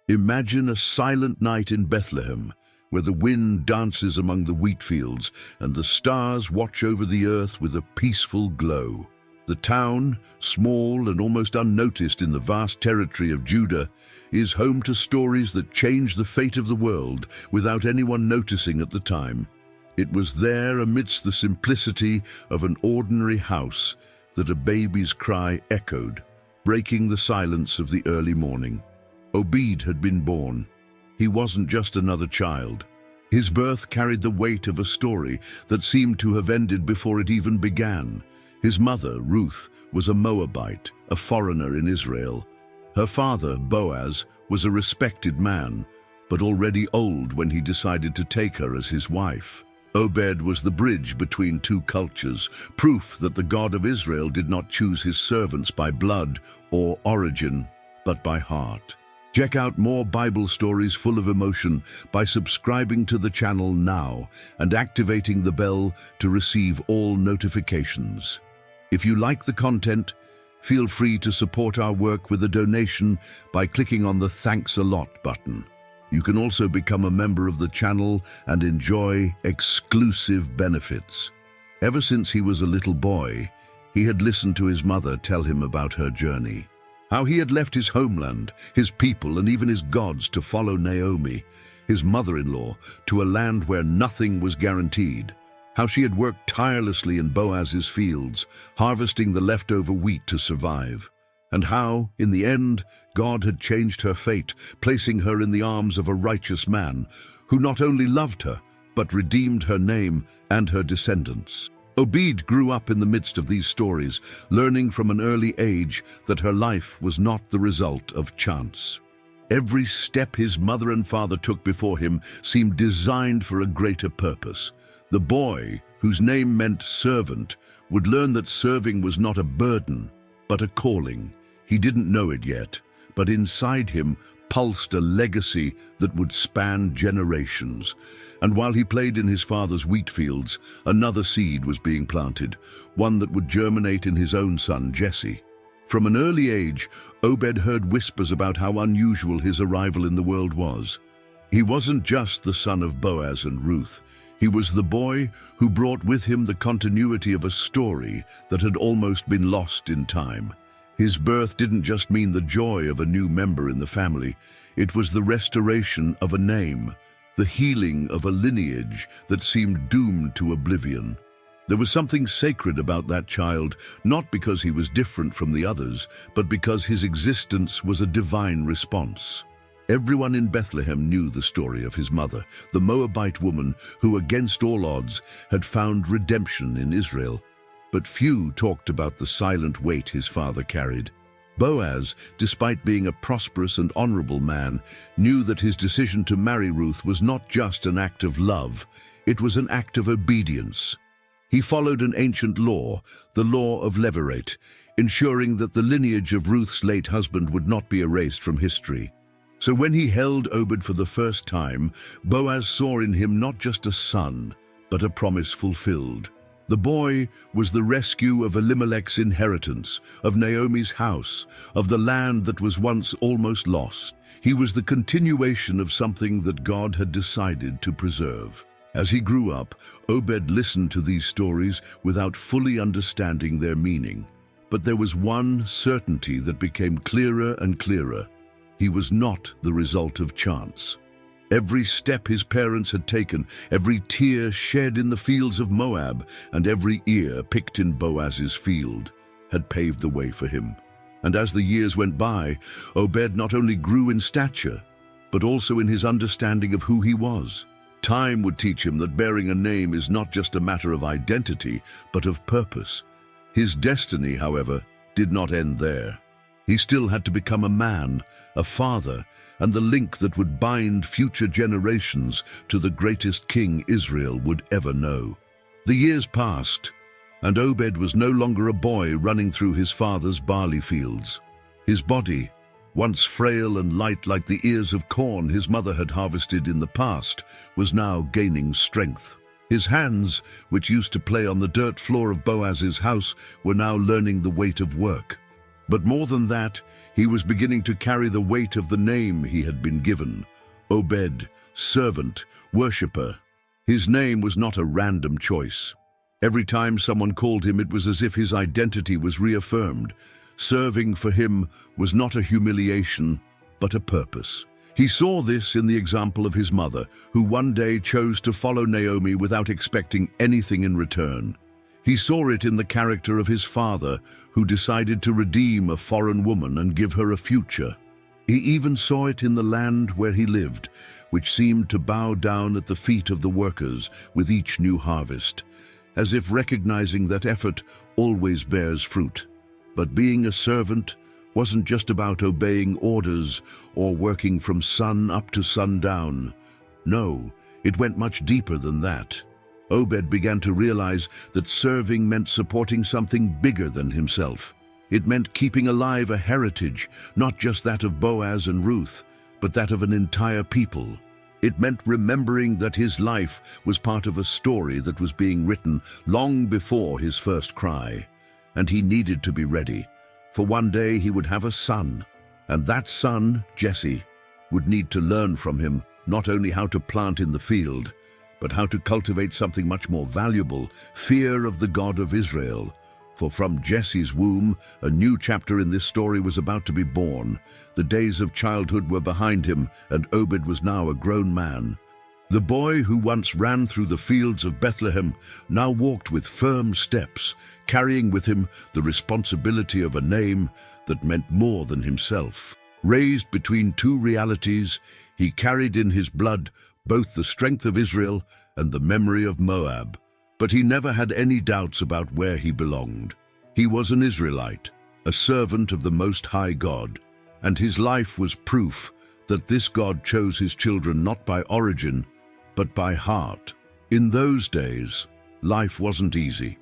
Imagine a silent night in Bethlehem, where the wind dances among the wheat fields and the stars watch over the earth with a peaceful glow. The town, small and almost unnoticed in the vast territory of Judah, is home to stories that change the fate of the world without anyone noticing at the time. It was there, amidst the simplicity of an ordinary house, that a baby's cry echoed, breaking the silence of the early morning. Obed had been born. He wasn't just another child. His birth carried the weight of a story that seemed to have ended before it even began. His mother, Ruth, was a Moabite, a foreigner in Israel. Her father, Boaz, was a respected man, but already old when he decided to take her as his wife. Obed was the bridge between two cultures, proof that the God of Israel did not choose his servants by blood or origin, but by heart. Check out more Bible stories full of emotion by subscribing to the channel now and activating the bell to receive all notifications. If you like the content, feel free to support our work with a donation by clicking on the Thanks a Lot button. You can also become a member of the channel and enjoy exclusive benefits. Ever since he was a little boy, he had listened to his mother tell him about her journey. How he had left his homeland, his people, and even his gods to follow Naomi, his mother-in-law, to a land where nothing was guaranteed. How she had worked tirelessly in Boaz's fields, harvesting the leftover wheat to survive. And how, in the end, God had changed her fate, placing her in the arms of a righteous man, who not only loved her, but redeemed her name and her descendants. Obed grew up in the midst of these stories, learning from an early age that her life was not the result of chance. Every step his mother and father took before him seemed designed for a greater purpose. The boy, whose name meant servant, would learn that serving was not a burden, but a calling. He didn't know it yet, but inside him pulsed a legacy that would span generations. And while he played in his father's wheat fields, another seed was being planted, one that would germinate in his own son, Jesse. From an early age, Obed heard whispers about how unusual his arrival in the world was. He wasn't just the son of Boaz and Ruth. He was the boy who brought with him the continuity of a story that had almost been lost in time. His birth didn't just mean the joy of a new member in the family. It was the restoration of a name, the healing of a lineage that seemed doomed to oblivion. There was something sacred about that child, not because he was different from the others, but because his existence was a divine response. Everyone in Bethlehem knew the story of his mother, the Moabite woman who, against all odds, had found redemption in Israel. But few talked about the silent weight his father carried. Boaz, despite being a prosperous and honorable man, knew that his decision to marry Ruth was not just an act of love, it was an act of obedience. He followed an ancient law, the law of levirate, ensuring that the lineage of Ruth's late husband would not be erased from history. So when he held Obed for the first time, Boaz saw in him not just a son, but a promise fulfilled. The boy was the rescue of Elimelech's inheritance, of Naomi's house, of the land that was once almost lost. He was the continuation of something that God had decided to preserve. As he grew up, Obed listened to these stories without fully understanding their meaning. But there was one certainty that became clearer and clearer. He was not the result of chance. Every step his parents had taken, every tear shed in the fields of Moab, and every ear picked in Boaz's field, had paved the way for him. And as the years went by, Obed not only grew in stature, but also in his understanding of who he was. Time would teach him that bearing a name is not just a matter of identity, but of purpose. His destiny, however, did not end there. He still had to become a man, a father, and the link that would bind future generations to the greatest king Israel would ever know. The years passed, and Obed was no longer a boy running through his father's barley fields. His body, once frail and light like the ears of corn his mother had harvested in the past, was now gaining strength. His hands, which used to play on the dirt floor of Boaz's house, were now learning the weight of work. But more than that, he was beginning to carry the weight of the name he had been given: Obed, servant, worshipper. His name was not a random choice. Every time someone called him, it was as if his identity was reaffirmed. Serving for him was not a humiliation, but a purpose. He saw this in the example of his mother, who one day chose to follow Naomi without expecting anything in return. He saw it in the character of his father, who decided to redeem a foreign woman and give her a future. He even saw it in the land where he lived, which seemed to bow down at the feet of the workers with each new harvest, as if recognizing that effort always bears fruit. But being a servant wasn't just about obeying orders or working from sun up to sundown. No, it went much deeper than that. Obed began to realize that serving meant supporting something bigger than himself. It meant keeping alive a heritage, not just that of Boaz and Ruth, but that of an entire people. It meant remembering that his life was part of a story that was being written long before his first cry. And he needed to be ready, for one day he would have a son, and that son, Jesse, would need to learn from him not only how to plant in the field, but how to cultivate something much more valuable: fear of the God of Israel. For from Jesse's womb, a new chapter in this story was about to be born. The days of childhood were behind him, and Obed was now a grown man. The boy who once ran through the fields of Bethlehem now walked with firm steps, carrying with him the responsibility of a name that meant more than himself. Raised between two realities, he carried in his blood both the strength of Israel and the memory of Moab. But he never had any doubts about where he belonged. He was an Israelite, a servant of the Most High God, and his life was proof that this God chose his children not by origin, but by heart. In those days, life wasn't easy.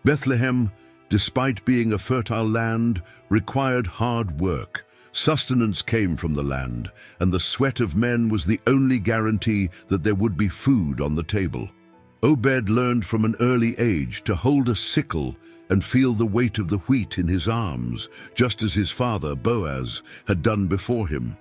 Bethlehem, despite being a fertile land, required hard work. Sustenance came from the land, and the sweat of men was the only guarantee that there would be food on the table. Obed learned from an early age to hold a sickle and feel the weight of the wheat in his arms, just as his father, Boaz, had done before him.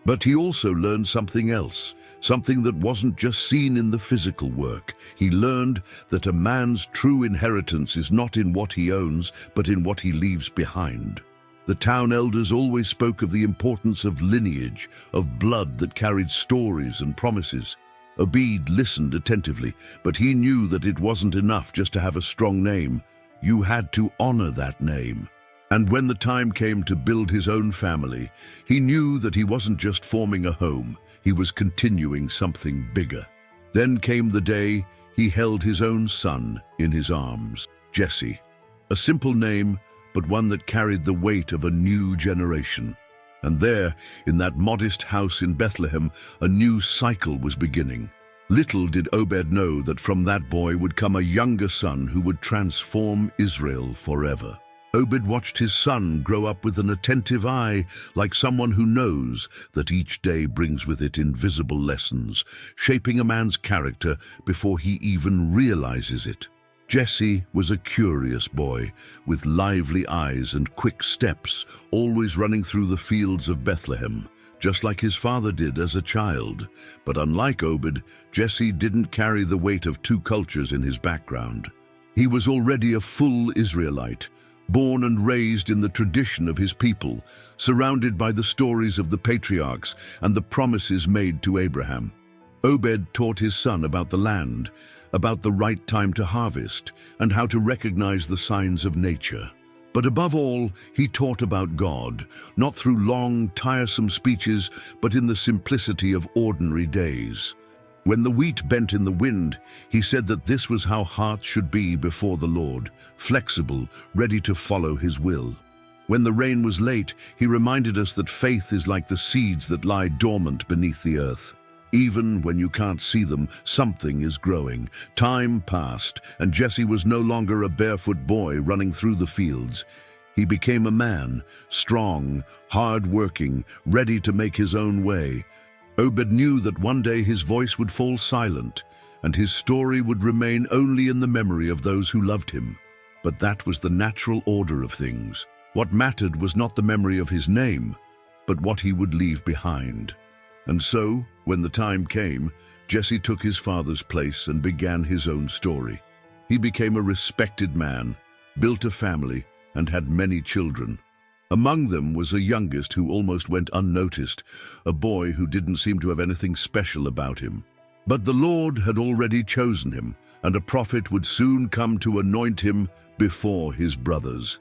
But he also learned something else, something that wasn't just seen in the physical work. He learned that a man's true inheritance is not in what he owns, but in what he leaves behind. The town elders always spoke of the importance of lineage, of blood that carried stories and promises. Obed listened attentively, but he knew that it wasn't enough just to have a strong name. You had to honor that name. And when the time came to build his own family, he knew that he wasn't just forming a home, he was continuing something bigger. Then came the day he held his own son in his arms, Jesse. A simple name, but one that carried the weight of a new generation. And there, in that modest house in Bethlehem, a new cycle was beginning. Little did Obed know that from that boy would come a younger son who would transform Israel forever. Obed watched his son grow up with an attentive eye, like someone who knows that each day brings with it invisible lessons, shaping a man's character before he even realizes it. Jesse was a curious boy, with lively eyes and quick steps, always running through the fields of Bethlehem, just like his father did as a child. But unlike Obed, Jesse didn't carry the weight of two cultures in his background. He was already a full Israelite, born and raised in the tradition of his people, surrounded by the stories of the patriarchs and the promises made to Abraham. Obed taught his son about the land, about the right time to harvest, and how to recognize the signs of nature. But above all, he taught about God, not through long, tiresome speeches, but in the simplicity of ordinary days. When the wheat bent in the wind, he said that this was how hearts should be before the Lord, flexible, ready to follow his will. When the rain was late, he reminded us that faith is like the seeds that lie dormant beneath the earth. Even when you can't see them, something is growing. Time passed, and Jesse was no longer a barefoot boy running through the fields. He became a man, strong, hard-working, ready to make his own way. Obed knew that one day his voice would fall silent, and his story would remain only in the memory of those who loved him. But that was the natural order of things. What mattered was not the memory of his name, but what he would leave behind. And so, when the time came, Jesse took his father's place and began his own story. He became a respected man, built a family, and had many children. Among them was a youngest who almost went unnoticed, a boy who didn't seem to have anything special about him. But the Lord had already chosen him, and a prophet would soon come to anoint him before his brothers.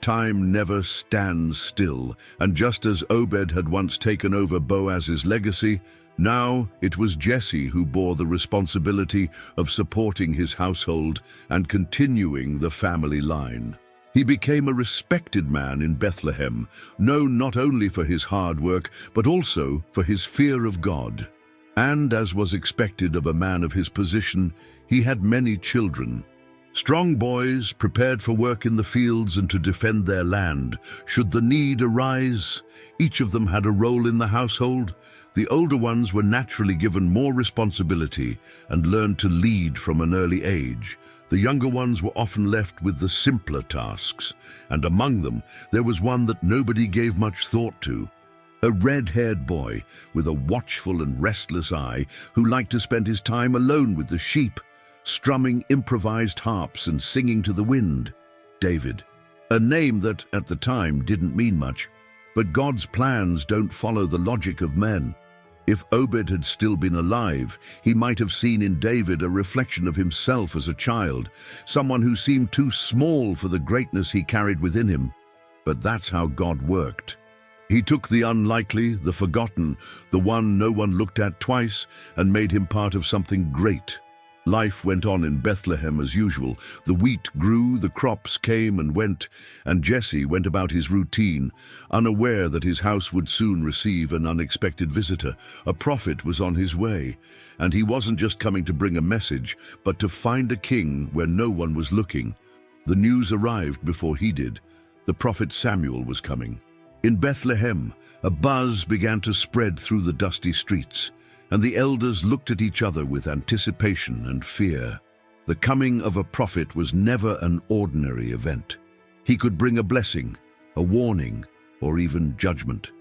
Time never stands still, and just as Obed had once taken over Boaz's legacy, now it was Jesse who bore the responsibility of supporting his household and continuing the family line. He became a respected man in Bethlehem, known not only for his hard work, but also for his fear of God. And, as was expected of a man of his position, he had many children. Strong boys, prepared for work in the fields and to defend their land. Should the need arise, each of them had a role in the household. The older ones were naturally given more responsibility and learned to lead from an early age. The younger ones were often left with the simpler tasks, and among them there was one that nobody gave much thought to. A red-haired boy with a watchful and restless eye who liked to spend his time alone with the sheep, strumming improvised harps and singing to the wind. David, a name that at the time didn't mean much, but God's plans don't follow the logic of men. If Obed had still been alive, he might have seen in David a reflection of himself as a child, someone who seemed too small for the greatness he carried within him. But that's how God worked. He took the unlikely, the forgotten, the one no one looked at twice, and made him part of something great. Life went on in Bethlehem as usual. The wheat grew, the crops came and went, and Jesse went about his routine, unaware that his house would soon receive an unexpected visitor. A prophet was on his way, and he wasn't just coming to bring a message, but to find a king where no one was looking. The news arrived before he did. The prophet Samuel was coming. In Bethlehem, a buzz began to spread through the dusty streets, and the elders looked at each other with anticipation and fear. The coming of a prophet was never an ordinary event. He could bring a blessing, a warning, or even judgment.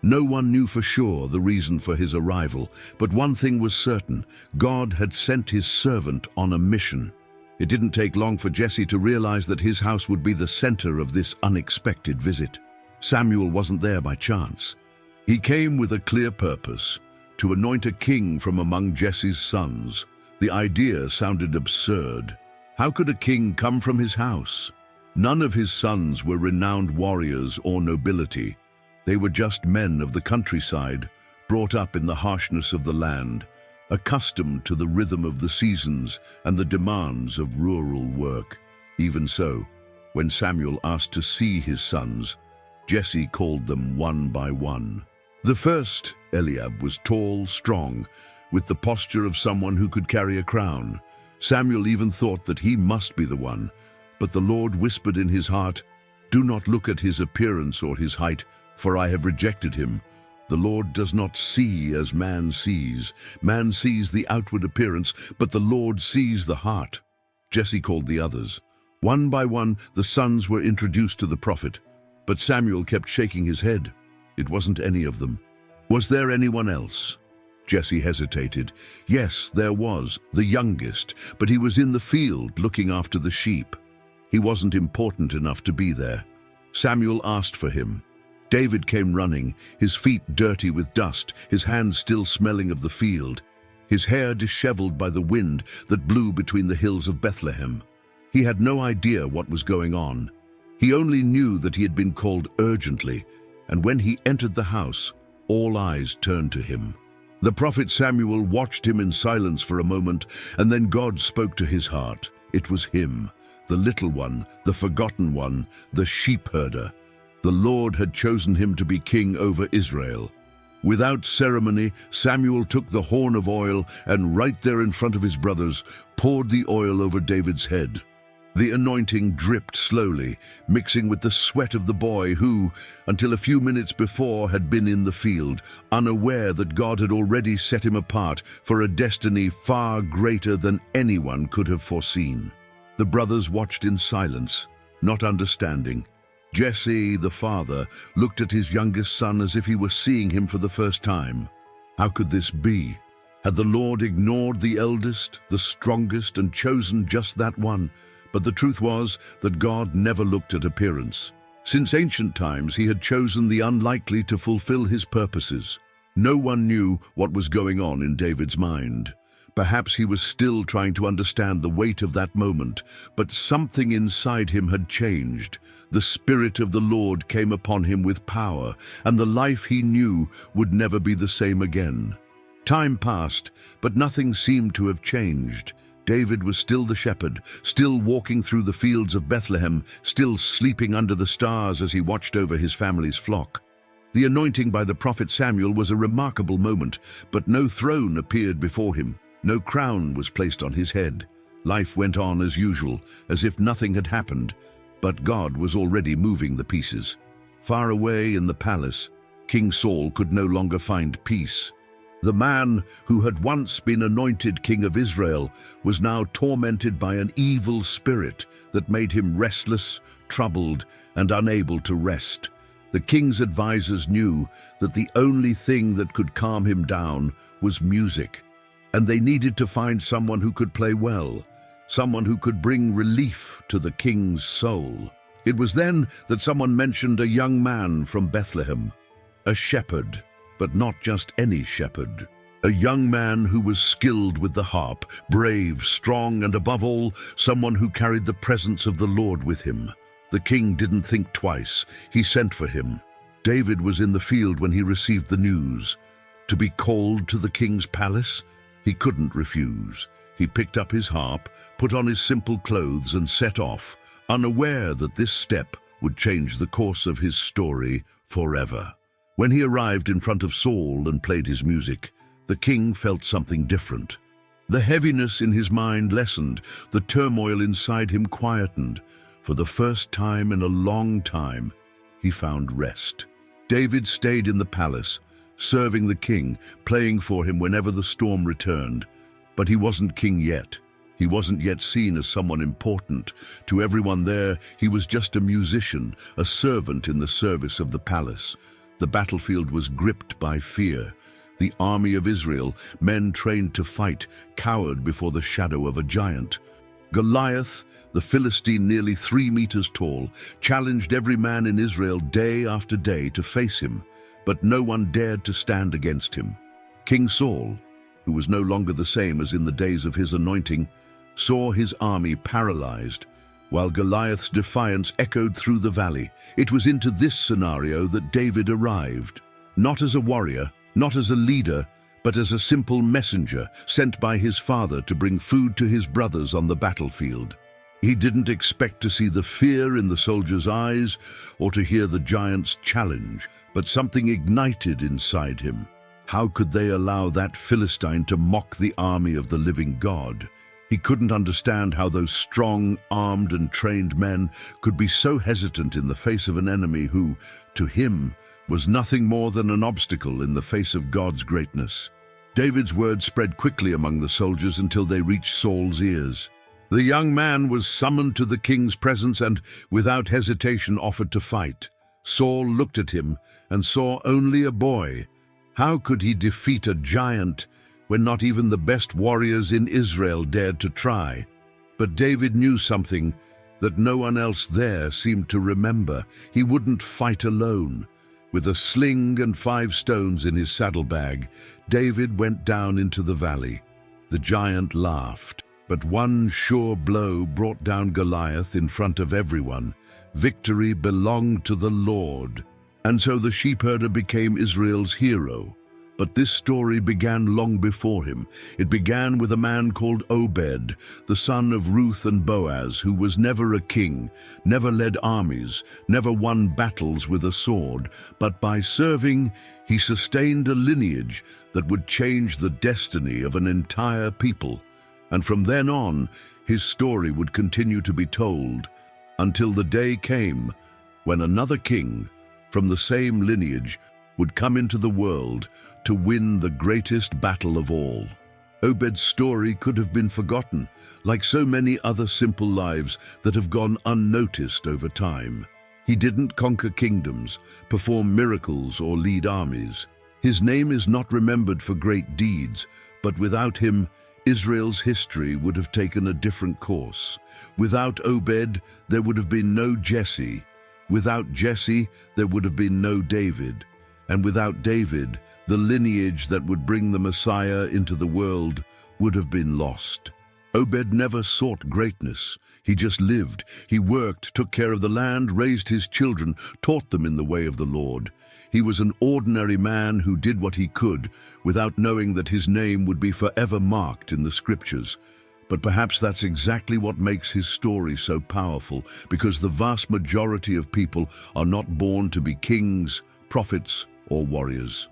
No one knew for sure the reason for his arrival, but one thing was certain: God had sent his servant on a mission. It didn't take long for Jesse to realize that his house would be the center of this unexpected visit. Samuel wasn't there by chance. He came with a clear purpose: to anoint a king from among Jesse's sons. The idea sounded absurd. How could a king come from his house? None of his sons were renowned warriors or nobility. They were just men of the countryside, brought up in the harshness of the land, accustomed to the rhythm of the seasons and the demands of rural work. Even so, when Samuel asked to see his sons, Jesse called them one by one. The first, Eliab, was tall, strong, with the posture of someone who could carry a crown. Samuel even thought that he must be the one, but the Lord whispered in his heart, "Do not look at his appearance or his height, for I have rejected him. The Lord does not see as man sees. Man sees the outward appearance, but the Lord sees the heart." Jesse called the others. One by one, the sons were introduced to the prophet, but Samuel kept shaking his head. It wasn't any of them. Was there anyone else? Jesse hesitated. Yes, there was, the youngest, but he was in the field looking after the sheep. He wasn't important enough to be there. Samuel asked for him. David came running, his feet dirty with dust, his hands still smelling of the field, his hair disheveled by the wind that blew between the hills of Bethlehem. He had no idea what was going on. He only knew that he had been called urgently, and when he entered the house, all eyes turned to him. The prophet Samuel watched him in silence for a moment, and then God spoke to his heart. It was him, the little one, the forgotten one, the sheep herder. The Lord had chosen him to be king over Israel. Without ceremony, Samuel took the horn of oil and right there in front of his brothers, poured the oil over David's head. The anointing dripped slowly, mixing with the sweat of the boy who, until a few minutes before, had been in the field, unaware that God had already set him apart for a destiny far greater than anyone could have foreseen. The brothers watched in silence, not understanding. Jesse, the father, looked at his youngest son as if he were seeing him for the first time. How could this be? Had the Lord ignored the eldest, the strongest, and chosen just that one? But the truth was that God never looked at appearance. Since ancient times, he had chosen the unlikely to fulfill his purposes. No one knew what was going on in David's mind. Perhaps he was still trying to understand the weight of that moment, but something inside him had changed. The Spirit of the Lord came upon him with power, and the life he knew would never be the same again. Time passed, but nothing seemed to have changed. David was still the shepherd, still walking through the fields of Bethlehem, still sleeping under the stars as he watched over his family's flock. The anointing by the prophet Samuel was a remarkable moment, but no throne appeared before him. No crown was placed on his head. Life went on as usual, as if nothing had happened, but God was already moving the pieces. Far away in the palace, King Saul could no longer find peace. The man who had once been anointed king of Israel was now tormented by an evil spirit that made him restless, troubled, and unable to rest. The king's advisors knew that the only thing that could calm him down was music, and they needed to find someone who could play well, someone who could bring relief to the king's soul. It was then that someone mentioned a young man from Bethlehem, a shepherd, but not just any shepherd. A young man who was skilled with the harp, brave, strong, and above all, someone who carried the presence of the Lord with him. The king didn't think twice. He sent for him. David was in the field when he received the news. To be called to the king's palace? He couldn't refuse. He picked up his harp, put on his simple clothes, and set off, unaware that this step would change the course of his story forever. When he arrived in front of Saul and played his music, the king felt something different. The heaviness in his mind lessened, the turmoil inside him quietened. For the first time in a long time, he found rest. David stayed in the palace, serving the king, playing for him whenever the storm returned. But he wasn't king yet. He wasn't yet seen as someone important. To everyone there, he was just a musician, a servant in the service of the palace. The battlefield was gripped by fear. The army of Israel, men trained to fight, cowered before the shadow of a giant. Goliath, the Philistine nearly 3 meters tall, challenged every man in Israel day after day to face him, but no one dared to stand against him. King Saul, who was no longer the same as in the days of his anointing, saw his army paralyzed, while Goliath's defiance echoed through the valley. It was into this scenario that David arrived, not as a warrior, not as a leader, but as a simple messenger sent by his father to bring food to his brothers on the battlefield. He didn't expect to see the fear in the soldiers' eyes or to hear the giant's challenge, but something ignited inside him. How could they allow that Philistine to mock the army of the living God? He couldn't understand how those strong, armed and trained men could be so hesitant in the face of an enemy who, to him, was nothing more than an obstacle in the face of God's greatness. David's words spread quickly among the soldiers until they reached Saul's ears. The young man was summoned to the king's presence and, without hesitation, offered to fight. Saul looked at him and saw only a boy. How could he defeat a giant when not even the best warriors in Israel dared to try? But David knew something that no one else there seemed to remember. He wouldn't fight alone. With a sling and 5 stones in his saddlebag, David went down into the valley. The giant laughed, but one sure blow brought down Goliath in front of everyone. Victory belonged to the Lord. And so the sheepherder became Israel's hero. But this story began long before him. It began with a man called Obed, the son of Ruth and Boaz, who was never a king, never led armies, never won battles with a sword, but by serving, he sustained a lineage that would change the destiny of an entire people. And from then on, his story would continue to be told, until the day came when another king from the same lineage would come into the world to win the greatest battle of all. Obed's story could have been forgotten, like so many other simple lives that have gone unnoticed over time. He didn't conquer kingdoms, perform miracles, or lead armies. His name is not remembered for great deeds, but without him, Israel's history would have taken a different course. Without Obed, there would have been no Jesse. Without Jesse, there would have been no David. And without David, the lineage that would bring the Messiah into the world would have been lost. Obed never sought greatness. He just lived. He worked, took care of the land, raised his children, taught them in the way of the Lord. He was an ordinary man who did what he could, without knowing that his name would be forever marked in the scriptures. But perhaps that's exactly what makes his story so powerful, because the vast majority of people are not born to be kings, prophets, or warriors.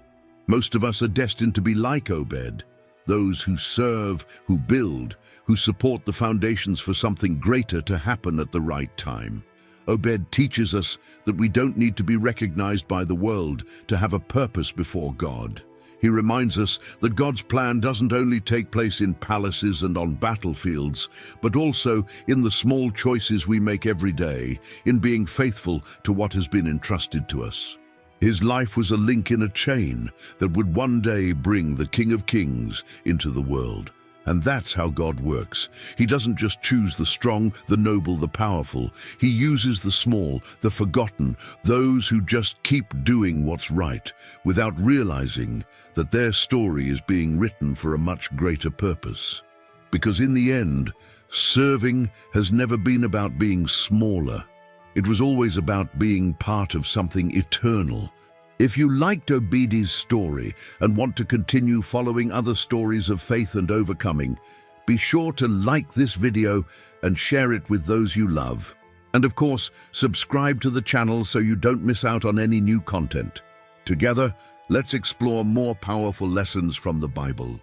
Most of us are destined to be like Obed, those who serve, who build, who support the foundations for something greater to happen at the right time. Obed teaches us that we don't need to be recognized by the world to have a purpose before God. He reminds us that God's plan doesn't only take place in palaces and on battlefields, but also in the small choices we make every day, in being faithful to what has been entrusted to us. His life was a link in a chain that would one day bring the King of Kings into the world. And that's how God works. He doesn't just choose the strong, the noble, the powerful. He uses the small, the forgotten, those who just keep doing what's right, without realizing that their story is being written for a much greater purpose. Because in the end, serving has never been about being smaller. It was always about being part of something eternal. If you liked Obede's story and want to continue following other stories of faith and overcoming, be sure to like this video and share it with those you love. And of course, subscribe to the channel so you don't miss out on any new content. Together, let's explore more powerful lessons from the Bible.